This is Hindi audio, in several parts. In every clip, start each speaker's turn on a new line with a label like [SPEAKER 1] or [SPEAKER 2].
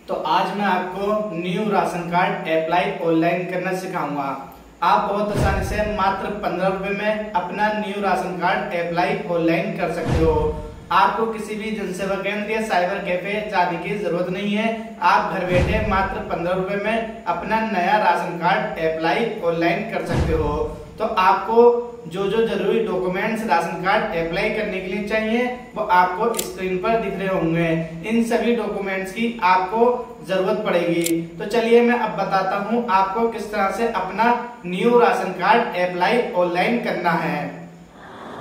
[SPEAKER 1] तो आज मैं आपको new ration card apply online करना सिखाऊंगा। आप बहुत आसानी से मात्र 15 रुपए में अपना new ration card apply online कर सकते हो। आपको किसी भी जनसेवा केंद्र या साइबर कैफे जाने की जरूरत नहीं है। आप घर बैठे मात्र 15 रुपए में अपना नया राशन कार्ड अप्लाई ऑनलाइन कर सकते हो। तो आपको जो जरूरी डॉक्यूमेंट्स राशन कार्ड अप्लाई करने के लिए चाहिए वो आपको स्क्रीन पर दिख रहे होंगे। इन सभी डॉक्यूमेंट्स की आपको जरूरत पड़ेगी। तो चलिए मैं अब बताता हूँ आपको किस तरह से अपना new ration card apply online करना है।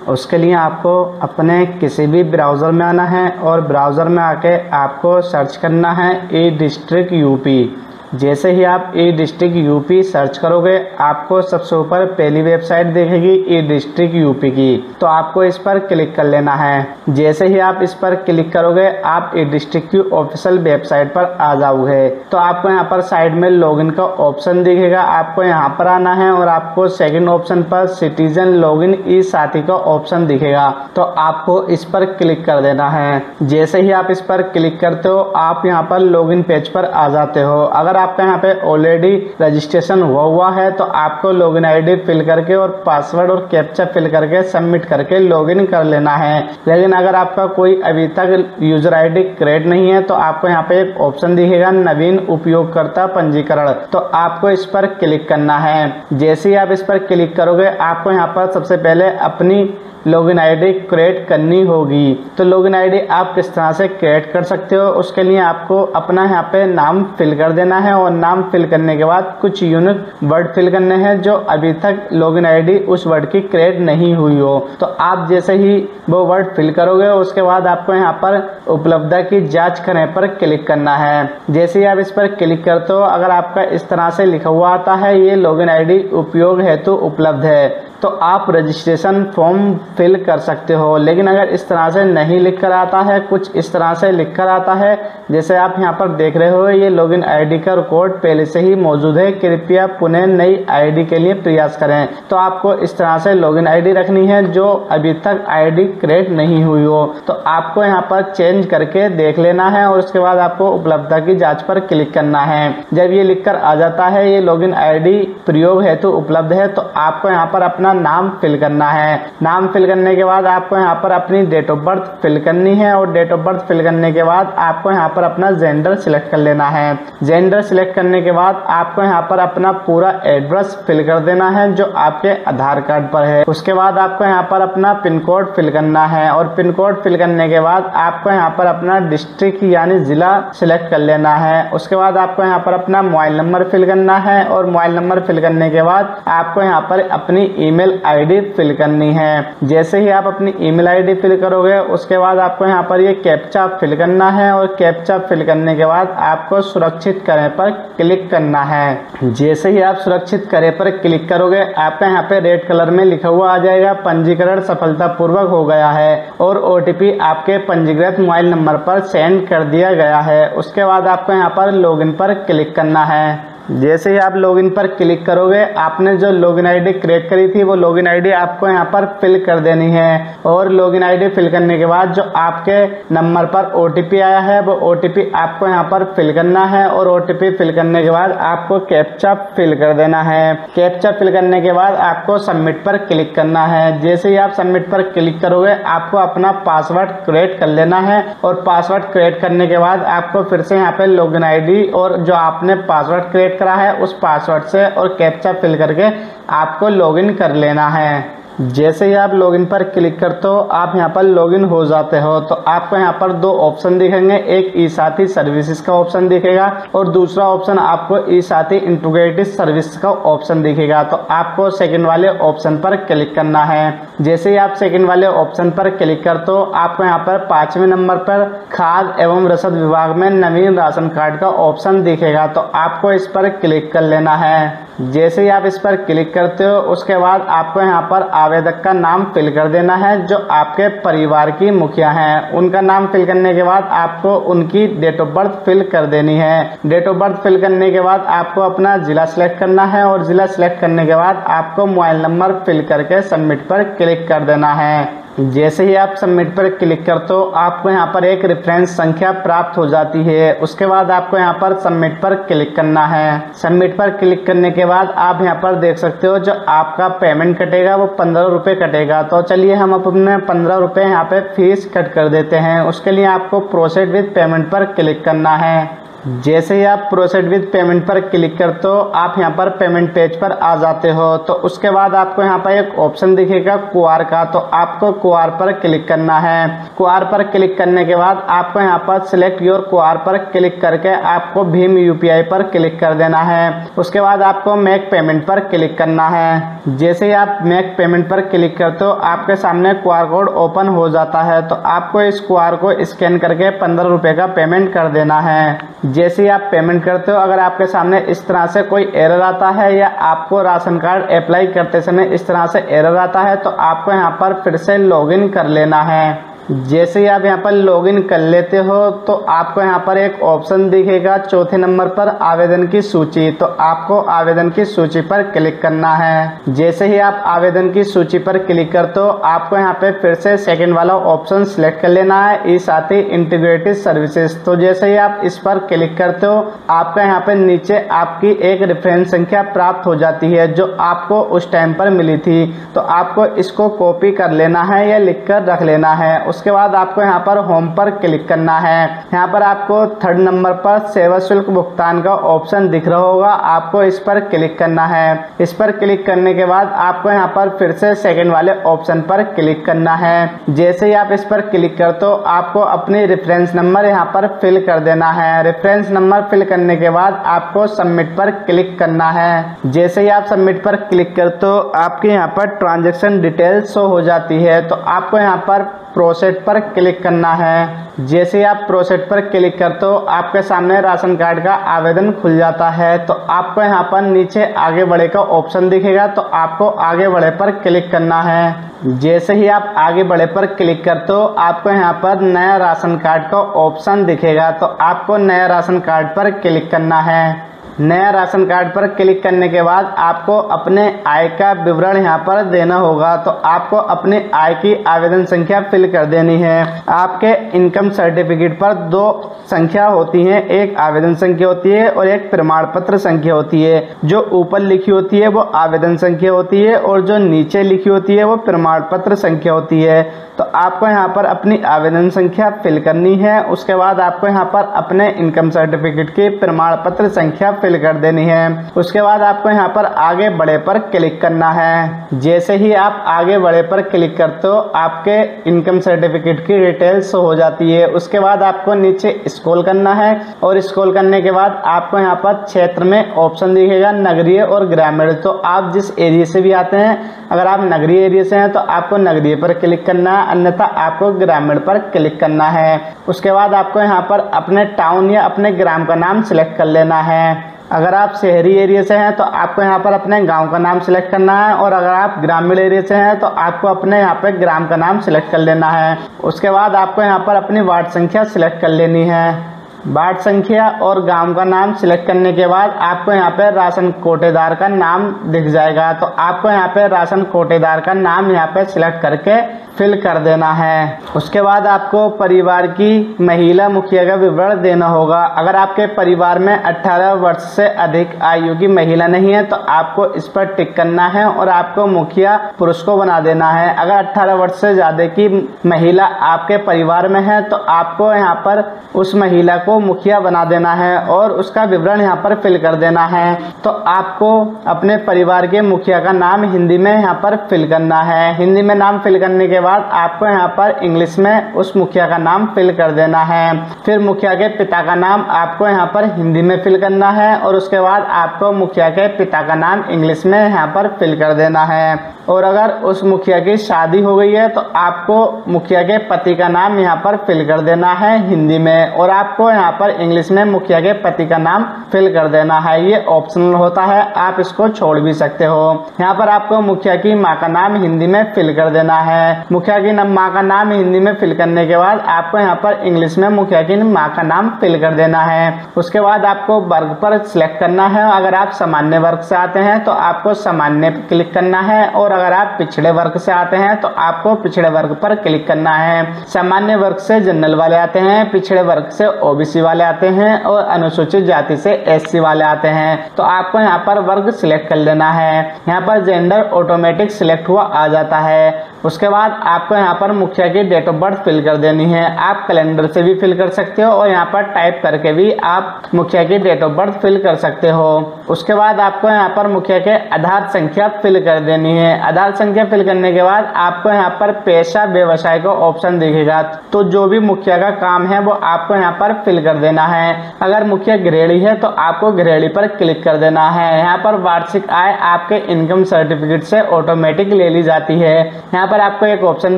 [SPEAKER 2] उसके लिए आपको अपने किसी भी ब्राउज़र में आना है और ब्राउज़र में आके आपको सर्च करना है ई डिस्ट्रिक्ट यूपी। जैसे ही आप ई डिस्ट्रिक्ट यूपी सर्च करोगे आपको सबसे ऊपर पहली वेबसाइट दिखेगी ई डिस्ट्रिक्ट यूपी की, तो आपको इस पर क्लिक कर लेना है। जैसे ही आप इस पर क्लिक करोगे आप ई डिस्ट्रिक्ट की ऑफिशियल वेबसाइट पर आ जाओगे। तो आपको यहाँ पर साइड में लॉगिन का ऑप्शन दिखेगा, आपको यहाँ पर आना है और आपको सेकंड ऑप्शन पर सिटीजन लॉगिन ई साथी का ऑप्शन दिखेगा, तो आपको इस पर क्लिक कर देना है। जैसे ही आप इस पर क्लिक करते हो आप यहाँ पर लॉगिन पेज पर आ जाते हो। अगर आपका यहाँ पे ऑलरेडी रजिस्ट्रेशन हुआ है तो आपको लॉगिन आईडी फिल करके और पासवर्ड और कैप्चा फिल करके सबमिट करके लॉगिन कर लेना है। लेकिन अगर आपका कोई अभी तक यूजर आईडी क्रिएट नहीं है तो आपको यहाँ पे एक ऑप्शन दिखेगा नवीन उपयोगकर्ता पंजीकरण, तो आपको इस पर क्लिक करना है। जैसे ही आप इस पर क्लिक करोगे आपको यहाँ पर सबसे पहले अपनी लॉगिन आईडी क्रिएट करनी होगी। तो लॉगिन आईडी आप किस तरह से क्रिएट कर सकते हो, उसके लिए आपको अपना यहाँ पे नाम फिल कर देना है और नाम फिल करने के बाद कुछ यूनिक वर्ड फिल करने हैं जो अभी तक लॉगिन आईडी उस वर्ड की क्रिएट नहीं हुई हो। तो आप जैसे ही वो वर्ड फिल करोगे उसके बाद आपको यहाँ पर उपलब्धता की जांच करने पर क्लिक करना है। जैसे ही आप इस पर क्लिक करते हो अगर आपका इस तरह से लिखा हुआ आता है ये लॉगिन आईडी उपयोग हेतु उपलब्ध है, तो आप रजिस्ट्रेशन फॉर्म फिल कर सकते हो। लेकिन अगर इस तरह से नहीं लिख कर आता है, कुछ इस तरह से लिख कर आता है जैसे आप यहाँ पर देख रहे हो ये लॉगिन आईडी का रिकॉर्ड पहले से ही मौजूद है, कृपया पुनः नई आईडी के लिए प्रयास करें, तो आपको इस तरह से लॉगिन आईडी रखनी है जो अभी तक आईडी क्रिएट नहीं हुई हो। तो आपको यहाँ पर चेंज करके देख लेना है और उसके बाद आपको उपलब्धता की जाँच पर क्लिक करना है। जब ये लिख कर आ जाता है ये लॉगिन आईडी प्रयोग हेतु उपलब्ध है, तो आपको यहाँ पर अपना नाम फिल करना है। नाम फिल करने के बाद आपको यहाँ पर अपनी डेट ऑफ बर्थ फिल करनी है और डेट ऑफ बर्थ फिल करने के बाद आपको यहाँ पर अपना जेंडर सिलेक्ट कर लेना है। जेंडर सिलेक्ट करने के बाद आपको यहाँ पर अपना पूरा एड्रेस फिल कर देना है जो आपके आधार कार्ड पर है। उसके बाद आपको यहाँ पर अपना पिन कोड फिल करना है और पिन कोड फिल करने के बाद आपको यहाँ पर अपना डिस्ट्रिक्ट यानी जिला सिलेक्ट कर लेना है। उसके बाद आपको यहाँ पर अपना मोबाइल नंबर फिल करना है और मोबाइल नंबर फिल करने के बाद आपको यहाँ पर अपनी ईमेल आईडी फिल करनी है। जैसे ही आप अपनी ईमेल आईडी फिल करोगे उसके बाद आपको यहाँ पर ये कैप्चा फिल करना है और कैप्चा फिल करने के बाद आपको सुरक्षित करें पर क्लिक करना है। जैसे ही आप सुरक्षित करें पर क्लिक करोगे आपका यहाँ पे रेड कलर में लिखा हुआ आ जाएगा पंजीकरण सफलतापूर्वक हो गया है और ओटीपी आपके पंजीकृत मोबाइल नंबर पर सेंड कर दिया गया है। उसके बाद आपको यहाँ पर लॉगिन पर क्लिक करना है। जैसे ही आप लॉगिन पर क्लिक करोगे आपने जो लॉगिन आईडी क्रिएट करी थी वो लॉगिन आईडी आपको यहाँ पर फिल कर देनी है और लॉगिन आईडी फिल करने के बाद जो आपके नंबर पर ओटीपी आया है वो ओटीपी आपको यहाँ पर फिल करना है और ओटीपी फिल करने के बाद आपको कैप्चा फिल कर देना है। कैप्चा फिल करने के बाद आपको सबमिट पर क्लिक करना है। जैसे ही आप सबमिट पर क्लिक करोगे आपको अपना पासवर्ड क्रिएट कर लेना है और पासवर्ड क्रिएट करने के बाद आपको फिर से यहाँ पे लॉगिन आईडी और जो आपने पासवर्ड क्रिएट करा है उस पासवर्ड से और कैप्चा फिल करके आपको लॉगिन कर लेना है। जैसे ही आप लॉगिन पर क्लिक करते हो आप यहाँ पर लॉगिन हो जाते हो तो आपको यहाँ पर दो ऑप्शन दिखेंगे, एक ई साथी सर्विसेज का ऑप्शन दिखेगा और दूसरा ऑप्शन आपको ई साथी इंटीग्रेटेड सर्विस का ऑप्शन दिखेगा। तो आपको सेकंड वाले ऑप्शन पर क्लिक करना है। जैसे ही आप सेकंड वाले ऑप्शन पर क्लिक करते हो आपको यहाँ पर 5वें नंबर पर खाद्य एवं रसद विभाग में नवीन राशन कार्ड का ऑप्शन दिखेगा, तो आपको इस पर क्लिक कर लेना है। जैसे ही आप इस पर क्लिक करते हो उसके बाद आपको यहाँ पर आवेदक का नाम फिल कर देना है जो आपके परिवार की मुखिया हैं। उनका नाम फिल करने के बाद आपको उनकी डेट ऑफ बर्थ फिल कर देनी है। डेट ऑफ बर्थ फिल करने के बाद आपको अपना जिला सिलेक्ट करना है और जिला सिलेक्ट करने के बाद आपको मोबाइल नंबर फिल करके सबमिट पर क्लिक कर देना है। जैसे ही आप सबमिट पर क्लिक करते हो आपको यहाँ पर एक रेफरेंस संख्या प्राप्त हो जाती है। उसके बाद आपको यहाँ पर सबमिट पर क्लिक करना है। सबमिट पर क्लिक करने के बाद आप यहाँ पर देख सकते हो जो आपका पेमेंट कटेगा वो 15 रुपये कटेगा। तो चलिए हम अपने 15 रुपये यहाँ पे फीस कट कर देते हैं। उसके लिए आपको प्रोसीड विद पेमेंट पर क्लिक करना है। जैसे ही आप प्रोसीड विद पेमेंट पर क्लिक करते हो आप यहाँ पर पेमेंट पेज पर आ जाते हो। तो उसके बाद आपको यहाँ पर एक ऑप्शन दिखेगा QR का, तो आपको QR पर क्लिक करना है। QR पर क्लिक करने के बाद आपको यहाँ पर सिलेक्ट योर QR पर क्लिक करके आपको भीम UPI पर क्लिक कर देना है। उसके बाद आपको मेक पेमेंट पर क्लिक करना है। जैसे ही आप मेक पेमेंट पर क्लिक करते हो आपके सामने QR कोड ओपन हो जाता है। तो आपको इस QR को स्कैन करके 15 रुपये का पेमेंट कर देना है। जैसे ही आप पेमेंट करते हो अगर आपके सामने इस तरह से कोई एरर आता है या आपको राशन कार्ड अप्लाई करते समय इस तरह से एरर आता है तो आपको यहाँ पर फिर से लॉगिन कर लेना है। जैसे ही आप यहाँ पर लॉगिन कर लेते हो तो आपको यहाँ पर एक ऑप्शन दिखेगा चौथे नंबर पर आवेदन की सूची। तो आपको आवेदन की सूची पर क्लिक करना है। जैसे ही आप आवेदन की सूची पर क्लिक करते हो आपको यहाँ पे फिर से सेकंड वाला ऑप्शन सिलेक्ट कर लेना है, ई साथी इंटीग्रेटेड सर्विसेज। तो जैसे ही आप इस पर क्लिक करते हो आपका यहाँ पे नीचे आपकी एक रेफरेंस संख्या प्राप्त हो जाती है जो आपको उस टाइम पर मिली थी। तो आपको इसको कॉपी कर लेना है या लिख कर रख लेना है। उसके बाद आपको यहाँ पर होम पर क्लिक करना है। यहाँ पर आपको थर्ड नंबर पर सेवा शुल्क भुगतान का ऑप्शन दिख रहा होगा, आपको इस पर क्लिक करना है। इस पर क्लिक करने के बाद आपको यहाँ पर फिर से सेकंड वाले ऑप्शन पर क्लिक करना है। जैसे ही आप इस पर क्लिक करते हो आपको अपनी रेफरेंस नंबर यहाँ पर फिल कर देना है। रेफरेंस नंबर फिल करने के बाद आपको सबमिट पर क्लिक करना है। जैसे ही आप सबमिट पर क्लिक करते हो आपके यहाँ पर ट्रांजैक्शन डिटेल शो हो जाती है। तो आपको यहाँ पर प्रोसीड पर क्लिक करना है। जैसे आप प्रोसीड पर क्लिक करते हो आपके सामने राशन कार्ड का आवेदन खुल जाता है। तो आपको यहाँ पर नीचे आगे बढ़े का ऑप्शन दिखेगा, तो आपको आगे बढ़े पर क्लिक करना है। जैसे ही आप आगे बढ़े पर क्लिक करते हो आपको यहाँ पर नया राशन कार्ड का ऑप्शन दिखेगा। तो आपको नया राशन कार्ड पर क्लिक करना है। नया राशन कार्ड पर क्लिक करने के बाद आपको अपने आय का विवरण यहाँ पर देना होगा। तो आपको अपनी आय की आवेदन संख्या फिल कर देनी है। आपके इनकम सर्टिफिकेट पर दो संख्या होती है, एक आवेदन संख्या होती है और एक प्रमाण पत्र संख्या होती है। जो ऊपर लिखी होती है वो आवेदन संख्या होती है और जो नीचे लिखी होती है वो प्रमाण पत्र संख्या होती है। तो आपको यहाँ पर अपनी आवेदन संख्या फिल करनी है। उसके बाद आपको यहाँ पर अपने इनकम सर्टिफिकेट की प्रमाण पत्र संख्या फिल कर देनी है। उसके बाद आपको यहाँ पर आगे बढ़े पर क्लिक करना है। जैसे ही आप आगे बढ़े पर क्लिक करते हो आपके इनकम सर्टिफिकेट की डिटेल शो हो जाती है। उसके बाद आपको नीचे स्क्रॉल करना है और स्क्रॉल करने के बाद आपको यहाँ पर क्षेत्र में ऑप्शन दिखेगा नगरीय और ग्रामीण। तो आप जिस एरिया से भी आते हैं, अगर आप नगरीय एरिया से हैं तो आपको नगरीय पर क्लिक करना है, अन्यथा आपको ग्रामीण पर क्लिक करना है। उसके बाद आपको यहाँ पर अपने टाउन या अपने ग्राम का नाम सिलेक्ट कर लेना है। अगर आप शहरी एरिया से हैं तो आपको यहाँ पर अपने गांव का नाम सिलेक्ट करना है और अगर आप ग्रामीण एरिया से हैं तो आपको अपने यहाँ पे ग्राम का नाम सिलेक्ट कर लेना है। उसके बाद आपको यहाँ पर अपनी वार्ड संख्या सिलेक्ट कर लेनी है। वार्ड संख्या और गांव का नाम सिलेक्ट करने के बाद आपको यहाँ पे राशन कोटेदार का नाम दिख जाएगा। तो आपको यहाँ पे राशन कोटेदार का नाम यहाँ पे सिलेक्ट करके फिल कर देना है। उसके बाद आपको परिवार की महिला मुखिया का विवरण देना होगा। अगर आपके परिवार में 18 वर्ष से अधिक आयु की महिला नहीं है तो आपको इस पर टिक करना है और आपको मुखिया पुरुष को बना देना है। अगर 18 वर्ष से ज़्यादा की महिला आपके परिवार में है तो आपको यहाँ पर उस महिला को मुखिया बना देना है और उसका विवरण यहाँ पर फिल कर देना है। तो आपको अपने परिवार के मुखिया का नाम हिंदी में यहाँ पर फिल करना है। हिंदी में नाम फिल करने के बाद आपको यहाँ पर इंग्लिश में उस मुखिया का नाम फिल कर देना है। फिर मुखिया के पिता का नाम आपको यहाँ पर हिंदी में फिल करना है और उसके बाद आपको मुखिया के पिता का नाम इंग्लिश में यहाँ पर फिल कर देना है। और अगर उस मुखिया की शादी हो गई है तो आपको मुखिया के पति का नाम यहाँ पर फिल कर देना है हिंदी में। और आपको यहाँ पर इंग्लिश में मुखिया के पति का नाम फिल कर देना है। ये ऑप्शनल होता है, आप इसको छोड़ भी सकते हो। यहाँ पर आपको मुखिया की माँ का नाम हिंदी में फिल कर देना है। मुखिया की माँ का नाम हिंदी में फिल करने के बाद आपको यहाँ पर इंग्लिश में मुखिया की माँ का नाम फिल कर देना है। उसके बाद आपको वर्ग पर सिलेक्ट करना है। अगर आप सामान्य वर्ग से आते हैं तो आपको सामान्य पर क्लिक करना है, और अगर आप पिछड़े वर्ग से आते हैं तो आपको पिछड़े वर्ग पर क्लिक करना है। सामान्य वर्ग से जनरल वाले आते हैं, पिछड़े वर्ग से ओबीसी वाले आते हैं, और अनुसूचित जाति से एससी वाले आते हैं। तो आपको यहाँ पर वर्ग सिलेक्ट कर लेना है। यहाँ पर जेंडर ऑटोमेटिक सिलेक्ट हुआ आ जाता है। उसके बाद आपको यहाँ पर मुखिया की डेट ऑफ बर्थ फिल कर देनी है। आप कैलेंडर से भी फिल कर सकते हो, और यहाँ पर टाइप करके भी आप मुखिया की डेट ऑफ बर्थ फिल कर सकते हो। उसके बाद आपको यहाँ पर मुखिया के आधार संख्या फिल कर देनी है। आधार संख्या फिल करने के बाद आपको यहाँ पर पेशा व्यवसाय का ऑप्शन दिखेगा, तो जो भी मुखिया का काम है वो आपको यहाँ पर फिल कर देना है। अगर मुखिया गृहिणी है तो आपको गृहिणी पर क्लिक कर देना है। यहाँ पर वार्षिक आय आपके इनकम सर्टिफिकेट से ऑटोमेटिक ले ली जाती है। यहाँ पर आपको एक ऑप्शन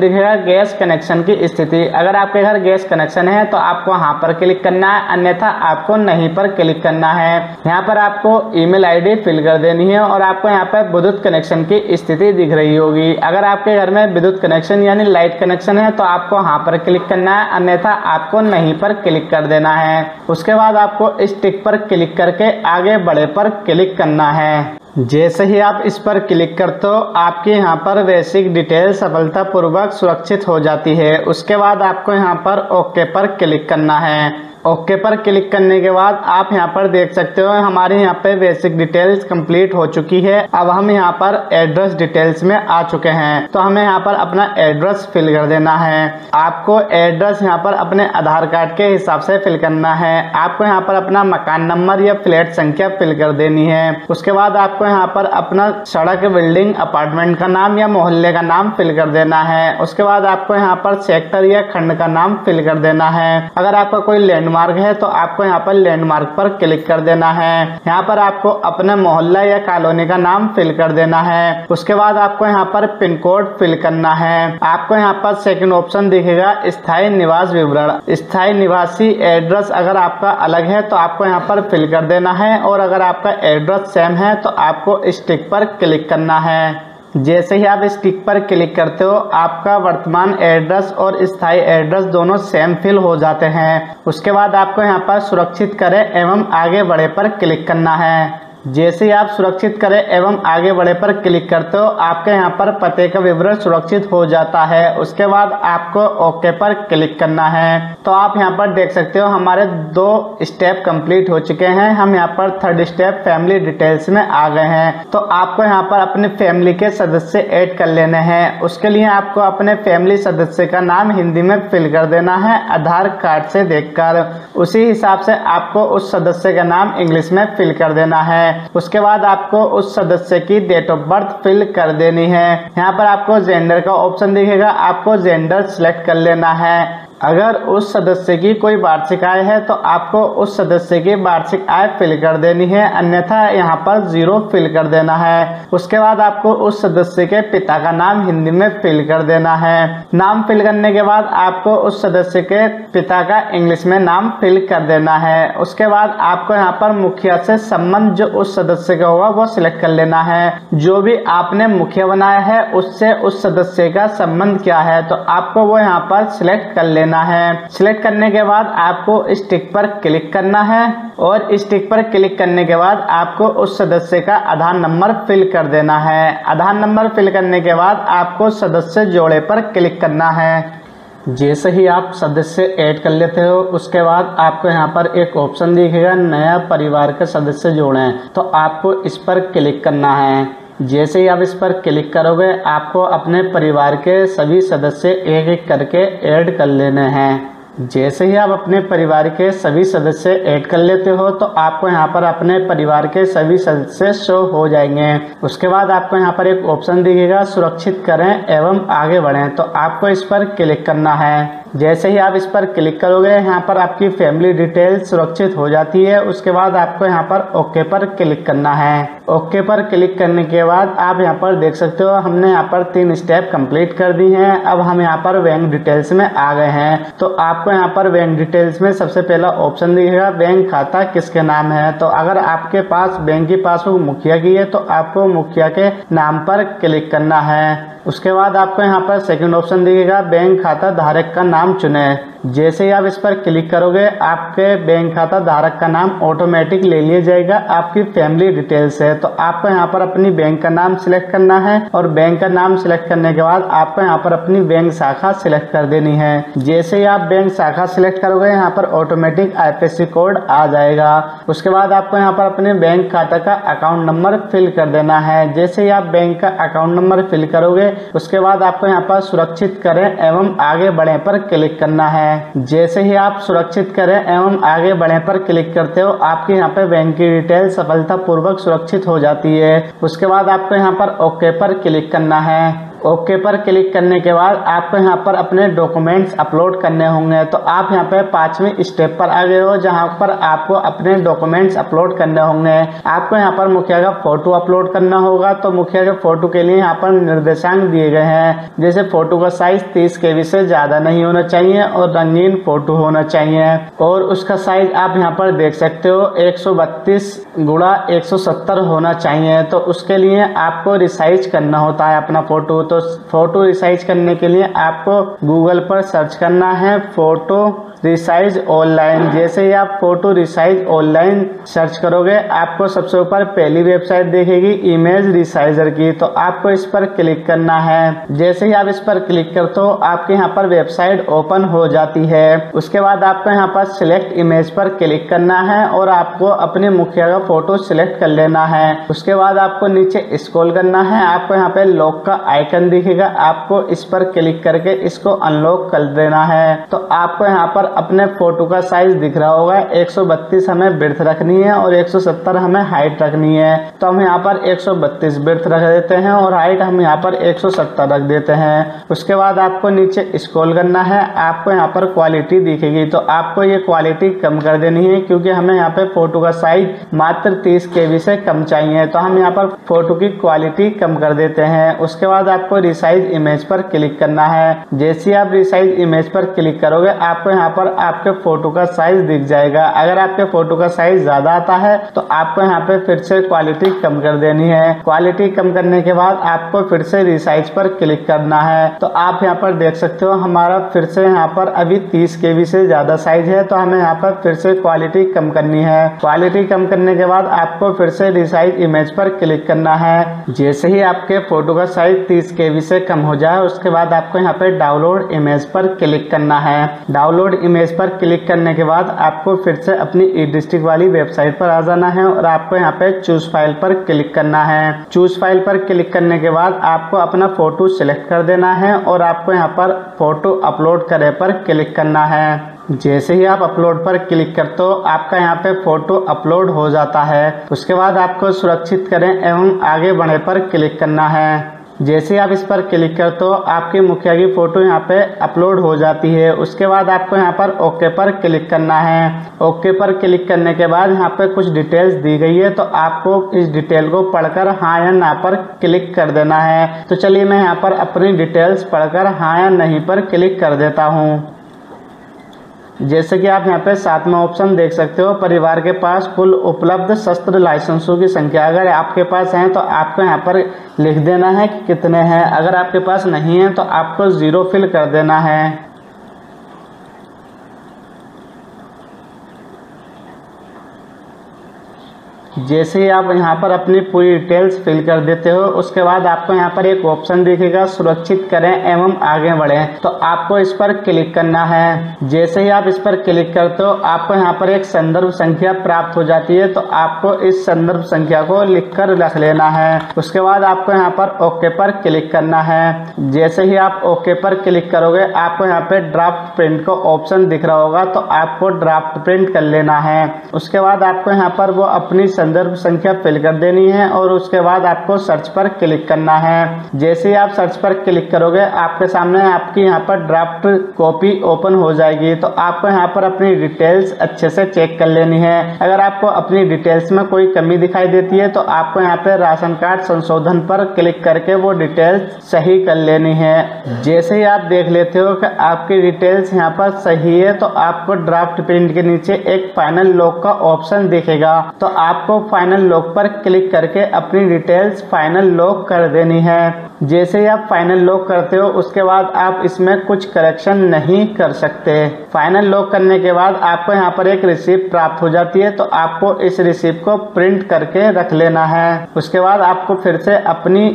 [SPEAKER 2] दिखेगा गैस कनेक्शन की स्थिति। अगर आपके घर गैस कनेक्शन है तो आपको हाँ पर क्लिक करना है, अन्यथा आपको नहीं पर क्लिक करना है। यहाँ पर आपको ईमेल आईडी फिल कर देनी है, और आपको यहाँ पर विद्युत कनेक्शन की स्थिति दिख रही होगी। अगर आपके घर में विद्युत कनेक्शन यानी लाइट कनेक्शन है तो आपको हाँ पर क्लिक करना है, अन्यथा आपको नहीं पर क्लिक कर देना है। उसके बाद आपको इस टिक पर क्लिक करके आगे बढ़े पर क्लिक करना है। जैसे ही आप इस पर क्लिक करते हो आपकी यहाँ पर बेसिक डिटेल सफलतापूर्वक सुरक्षित हो जाती है। उसके बाद आपको यहाँ पर ओके पर क्लिक करना है। ओके पर क्लिक करने के बाद आप यहाँ पर देख सकते हो हमारे यहाँ पे बेसिक डिटेल्स कंप्लीट हो चुकी है। अब हम यहाँ पर एड्रेस डिटेल्स में आ चुके हैं, तो हमें यहाँ पर अपना एड्रेस फिल कर देना है। आपको एड्रेस यहाँ पर अपने आधार कार्ड के हिसाब से फिल करना है। आपको यहाँ पर अपना मकान नंबर या फ्लैट संख्या फिल कर देनी है। उसके बाद आपको यहाँ पर अपना सड़क, बिल्डिंग, अपार्टमेंट का नाम या मोहल्ले का नाम फिल कर देना है। उसके बाद आपको यहाँ पर सेक्टर या खंड का नाम फिल कर देना है। अगर आपका कोई लैंडमार्क है तो आपको यहाँ पर लैंडमार्क पर क्लिक कर देना है। यहाँ पर आपको अपने मोहल्ला या कॉलोनी का नाम फिल कर देना है। उसके बाद आपको यहाँ पर पिन कोड फिल करना है। आपको यहाँ पर सेकंड ऑप्शन दिखेगा स्थायी निवास विवरण। स्थायी निवासी एड्रेस अगर आपका अलग है तो आपको यहाँ पर फिल कर देना है, और अगर आपका एड्रेस सेम है तो आपको इस टिक पर क्लिक करना है। जैसे ही आप इस टिक पर क्लिक करते हो आपका वर्तमान एड्रेस और स्थायी एड्रेस दोनों सेम फिल हो जाते हैं। उसके बाद आपको यहाँ पर सुरक्षित करें एवं आगे बढ़े पर क्लिक करना है। जैसे ही आप सुरक्षित करें एवं आगे बढ़े पर क्लिक करते हो आपके यहाँ पर पते का विवरण सुरक्षित हो जाता है। उसके बाद आपको ओके पर क्लिक करना है। तो आप यहाँ पर देख सकते हो हमारे 2 स्टेप कंप्लीट हो चुके हैं। हम यहाँ पर थर्ड स्टेप फैमिली डिटेल्स में आ गए हैं। तो आपको यहाँ पर अपने फैमिली के सदस्य ऐड कर लेने हैं। उसके लिए आपको अपने फैमिली सदस्य का नाम हिंदी में फिल कर देना है आधार कार्ड से देखकर। उसी हिसाब से आपको उस सदस्य का नाम इंग्लिश में फिल कर देना है। उसके बाद आपको उस सदस्य की डेट ऑफ बर्थ फिल कर देनी है। यहाँ पर आपको जेंडर का ऑप्शन दिखेगा, आपको जेंडर सिलेक्ट कर लेना है। अगर उस सदस्य की कोई वार्षिक आय है तो आपको उस सदस्य की वार्षिक आय फिल कर देनी है, अन्यथा यहाँ पर 0 फिल कर देना है। उसके बाद आपको उस सदस्य के पिता का नाम हिंदी में फिल कर देना है। नाम फिल करने के बाद आपको उस सदस्य के पिता का इंग्लिश में नाम फिल कर देना है। उसके बाद आपको यहाँ पर मुखिया से संबंध जो उस सदस्य का होगा वो सिलेक्ट कर लेना है। जो भी आपने मुखिया बनाया है उससे उस सदस्य का संबंध क्या है तो आपको वो यहाँ पर सिलेक्ट कर लेना है। सिलेक्ट करने के बाद आपको इस टिक पर क्लिक करना है, और इस टिक पर क्लिक करने के बाद आपको उस सदस्य का आधार नंबर फिल कर देना है। आधार नंबर फिल करने के बाद आपको सदस्य जोड़े पर क्लिक करना है। जैसे ही आप सदस्य ऐड कर लेते हो उसके बाद आपको यहाँ पर एक ऑप्शन दिखेगा नया परिवार के सदस्य जोड़ें, तो आपको इस पर क्लिक करना है। जैसे ही आप इस पर क्लिक करोगे आपको अपने परिवार के सभी सदस्य एक एक करके ऐड कर लेने हैं। जैसे ही आप अपने परिवार के सभी सदस्य ऐड कर लेते हो तो आपको यहाँ पर अपने परिवार के सभी सदस्य शो हो जाएंगे। उसके बाद आपको यहाँ पर एक ऑप्शन दिखेगा सुरक्षित करें एवं आगे बढ़ें, तो आपको इस पर क्लिक करना है। जैसे ही आप इस पर क्लिक करोगे यहाँ पर आपकी फैमिली डिटेल्स सुरक्षित हो जाती है। उसके बाद आपको यहाँ पर ओके पर क्लिक करना है। ओके पर क्लिक करने के बाद आप यहाँ पर देख सकते हो हमने यहाँ पर 3 स्टेप कंप्लीट कर दी हैं। अब हम यहाँ पर बैंक डिटेल्स में आ गए हैं। तो आपको यहाँ पर बैंक डिटेल्स में सबसे पहला ऑप्शन दिखेगा बैंक खाता किसके नाम है। तो अगर आपके पास बैंक की पासबुक मुखिया की है तो आपको मुखिया के नाम पर क्लिक करना है। उसके बाद आपको यहाँ पर सेकंड ऑप्शन दिखेगा बैंक खाता धारक का नाम चुने। जैसे ही आप इस पर क्लिक करोगे आपके बैंक खाता धारक का नाम ऑटोमेटिक ले लिया जाएगा आपकी फैमिली डिटेल्स है। तो आपको यहाँ पर अपनी बैंक का नाम सिलेक्ट करना है और बैंक का नाम सिलेक्ट करने के बाद आपको यहाँ पर अपनी बैंक शाखा सिलेक्ट कर देनी है। जैसे ही आप बैंक शाखा सिलेक्ट करोगे यहाँ पर ऑटोमेटिक IFSC कोड आ जाएगा। उसके बाद आपको यहाँ पर अपने बैंक खाता का अकाउंट नंबर फिल कर देना है। जैसे ही आप बैंक का अकाउंट नंबर फिल करोगे उसके बाद आपको यहाँ पर सुरक्षित करें एवं आगे बढ़े पर क्लिक करना है। जैसे ही आप सुरक्षित करें एवं आगे बढ़े पर क्लिक करते हो आपके यहाँ पे बैंक की डिटेल सफलतापूर्वक सुरक्षित हो जाती है। उसके बाद आपको यहाँ पर ओके पर क्लिक करना है। ओके पर क्लिक करने के बाद आपको यहाँ पर अपने डॉक्यूमेंट्स अपलोड करने होंगे। तो आप यहाँ पे 5वें स्टेप पर आ गए हो जहाँ पर आपको अपने डॉक्यूमेंट्स अपलोड करने होंगे। आपको यहाँ पर मुखिया का फोटो अपलोड करना होगा। तो मुखिया के फोटो के लिए यहाँ पर निर्देशांक दिए गए हैं। जैसे फोटो का साइज 30 KB से ज्यादा नहीं होना चाहिए और रंगीन फोटो होना चाहिए और उसका साइज आप यहाँ पर देख सकते हो 132 × 170 होना चाहिए। तो उसके लिए आपको रिसाइज करना होता है अपना फोटो। तो फोटो रिसाइज करने के लिए आपको गूगल पर सर्च करना है फोटो रिसाइज ऑनलाइन। जैसे ही आप फोटो रिसाइज ऑनलाइन सर्च करोगे आपको सबसे ऊपर पहली वेबसाइट दिखेगी इमेज रिसाइजर की। तो आपको इस पर क्लिक करना है। जैसे ही आप इस पर क्लिक करते हो आपके यहाँ पर वेबसाइट ओपन हो जाती है। उसके बाद आपको यहाँ पर सिलेक्ट इमेज पर क्लिक करना है और आपको अपने मुखिया का फोटो सिलेक्ट कर लेना है। उसके बाद आपको नीचे स्क्रॉल करना है। आपको यहाँ पे लॉक का आइकन दिखेगा। आपको इस पर क्लिक करके इसको अनलॉक कर देना है। तो आपको यहाँ पर अपने फोटो का साइज दिख रहा होगा 132 हमें ब्रेड्थ रखनी है और 170 हमें हाइट रखनी है। तो हम यहाँ पर 132 ब्रेड्थ रख देते हैं और हाइट हम यहाँ पर 170 रख देते हैं। उसके बाद आपको नीचे स्क्रॉल करना है। आपको यहाँ पर क्वालिटी दिखेगी। तो आपको ये क्वालिटी कम कर देनी है क्योंकि हमें यहाँ पे फोटो का साइज मात्र 30 KB से कम चाहिए। तो हम यहाँ पर फोटो की क्वालिटी कम कर देते हैं। उसके बाद आपको रिसाइज इमेज पर क्लिक करना है। जैसे आप रिसाइज इमेज पर क्लिक करोगे आपको यहाँ पर आपके फोटो का साइज दिख जाएगा। अगर आपके फोटो का साइज ज्यादा आता है तो आपको यहाँ पे फिर से क्वालिटी कम कर देनी है। क्वालिटी कम करने के बाद आपको फिर से रिसाइज पर क्लिक करना है। तो आप यहाँ पर देख सकते हो हमारा फिर से यहाँ पर अभी 30 KB से ज्यादा साइज है। तो हमें यहाँ पर फिर से क्वालिटी कम करनी है। क्वालिटी कम करने के बाद आपको फिर से रिसाइज इमेज पर क्लिक करना है। जैसे ही आपके फोटो का साइज 30 KB से कम हो जाए उसके बाद आपको यहाँ पे डाउनलोड इमेज पर क्लिक करना है। डाउनलोड इमेज पर क्लिक करने के बाद आपको फिर से अपनी ई-डिस्ट्रिक्ट वाली वेबसाइट पर आ जाना है और आपको यहाँ पे चूज फाइल पर क्लिक करना है। चूज फाइल पर क्लिक करने के बाद आपको अपना फोटो सिलेक्ट कर देना है और आपको यहाँ पर फोटो अपलोड करे पर क्लिक करना है। जैसे ही आप अपलोड पर क्लिक करते हो आपका यहाँ पे फोटो अपलोड हो जाता है। उसके बाद आपको सुरक्षित करें एवं आगे बढ़े पर क्लिक करना है। जैसे आप इस पर क्लिक करते हो आपके मुखिया की फोटो यहाँ पे अपलोड हो जाती है। उसके बाद आपको यहाँ पर ओके पर क्लिक करना है। ओके पर क्लिक करने के बाद यहाँ पे कुछ डिटेल्स दी गई है। तो आपको इस डिटेल को पढ़कर हाँ या ना पर क्लिक कर देना है। तो चलिए मैं यहाँ पर अपनी डिटेल्स पढ़कर हाँ या नहीं पर क्लिक कर देता हूँ। जैसे कि आप यहाँ पे 7वां ऑप्शन देख सकते हो परिवार के पास कुल उपलब्ध शस्त्र लाइसेंसों की संख्या। अगर आपके पास है तो आपको यहाँ पर लिख देना है कि कितने हैं। अगर आपके पास नहीं है तो आपको 0 फिल कर देना है। जैसे ही आप यहाँ पर अपनी पूरी डिटेल्स फिल कर देते हो उसके बाद आपको यहाँ पर एक ऑप्शन दिखेगा सुरक्षित करें एवं आगे बढ़ें। तो आपको इस पर क्लिक करना है। जैसे ही आप इस पर क्लिक करते हो आपको यहाँ पर एक संदर्भ संख्या प्राप्त हो जाती है। तो आपको इस संदर्भ संख्या को लिखकर रख लेना है। उसके बाद आपको यहाँ पर ओके पर क्लिक करना है। जैसे ही आप ओके पर क्लिक करोगे आपको यहाँ पे ड्राफ्ट प्रिंट का ऑप्शन दिख रहा होगा। तो आपको ड्राफ्ट प्रिंट कर लेना है। उसके बाद आपको यहाँ पर वो अपनी संदर्भ संख्या फिल कर देनी है और उसके बाद आपको सर्च पर क्लिक करना है। जैसे ही आप सर्च पर क्लिक करोगे आपके सामने आपकी यहाँ पर ड्राफ्ट कॉपी ओपन हो जाएगी। तो आपको यहाँ पर अपनी डिटेल्स अच्छे से चेक कर लेनी है। अगर आपको अपनी डिटेल्स में कोई कमी दिखाई देती है तो आपको यहाँ पे राशन कार्ड संशोधन पर क्लिक करके वो डिटेल्स सही कर लेनी है। जैसे ही आप देख लेते हो कि आपकी डिटेल्स यहाँ पर सही है तो आपको ड्राफ्ट प्रिंट के नीचे एक फाइनल लॉक का ऑप्शन दिखेगा। तो आपको फाइनल लॉक पर क्लिक करके अपनी डिटेल्स फाइनल लॉक कर देनी है। जैसे ही आप फाइनल लॉक करते हो उसके बाद आप इसमें कुछ करेक्शन नहीं कर सकते। फाइनल लॉक करने के बाद आपको यहाँ पर एक रिसिप्ट प्राप्त हो जाती है। तो आपको इस रिसिप्ट को प्रिंट करके रख लेना है। उसके बाद आपको फिर से अपनी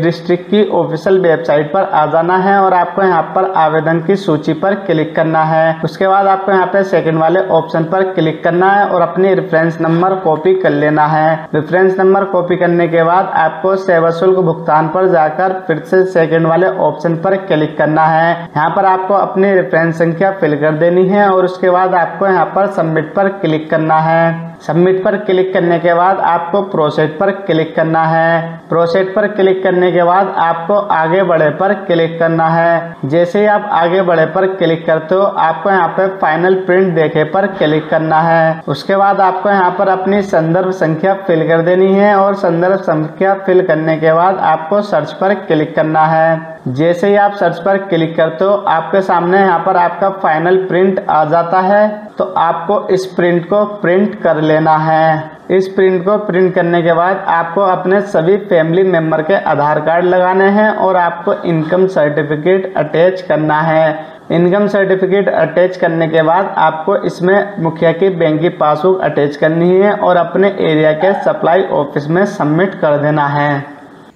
[SPEAKER 2] डिस्ट्रिक्ट की ऑफिशियल वेबसाइट पर आ जाना है और आपको यहाँ पर आवेदन की सूची पर क्लिक करना है। उसके बाद आपको यहाँ पे सेकंड वाले ऑप्शन पर क्लिक करना है और अपनी रेफरेंस नंबर कॉपी कर लेना है। रेफरेंस नंबर कॉपी करने के बाद आपको सेवा शुल्क भुगतान पर जाकर फिर से सेकंड वाले ऑप्शन पर क्लिक करना है। यहाँ पर आपको अपनी रेफरेंस संख्या फिल कर देनी है और उसके बाद आपको यहाँ पर सबमिट पर क्लिक करना है। सबमिट पर क्लिक करने के बाद आपको प्रोसीड पर क्लिक करना है। प्रोसीड पर क्लिक करने के बाद आपको आगे बढ़े पर क्लिक करना है। जैसे ही आप आगे बढ़े पर क्लिक करते हो आपको यहाँ पे फाइनल प्रिंट देखे पर क्लिक करना है। उसके बाद आपको यहाँ पर अपनी संदर्भ संख्या फिल कर देनी है और संदर्भ संख्या फिल करने के बाद आपको सर्च पर क्लिक करना है। जैसे ही आप सर्च पर क्लिक करते हो आपके सामने यहाँ पर आपका फाइनल प्रिंट आ जाता है। तो आपको इस प्रिंट को प्रिंट कर लेना है। इस प्रिंट को प्रिंट करने के बाद आपको अपने सभी फैमिली मेंबर के आधार कार्ड लगाने हैं और आपको इनकम सर्टिफिकेट अटैच करना है। इनकम सर्टिफिकेट अटैच करने के बाद आपको इसमें मुखिया की बैंक की पासबुक अटैच करनी है और अपने एरिया के सप्लाई ऑफिस में सबमिट कर देना है।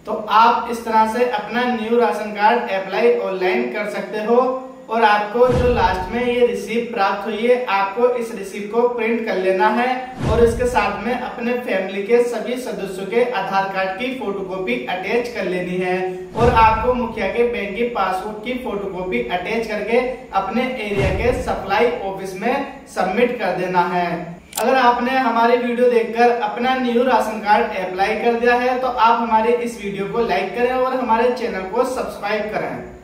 [SPEAKER 1] तो आप इस तरह से अपना new ration card apply online कर सकते हो और आपको जो लास्ट में ये रिसीप्ट प्राप्त हुई है आपको इस रिसीप्ट को प्रिंट कर लेना है और इसके साथ में अपने फैमिली के सभी सदस्यों के आधार कार्ड की फोटोकॉपी अटैच कर लेनी है और आपको मुखिया के बैंक की पासबुक की फोटोकॉपी अटैच करके अपने एरिया के सप्लाई ऑफिस में सबमिट कर देना है। अगर आपने हमारी वीडियो देखकर अपना न्यू राशन कार्ड अप्लाई कर दिया है तो आप हमारे इस वीडियो को लाइक करें और हमारे चैनल को सब्सक्राइब करें।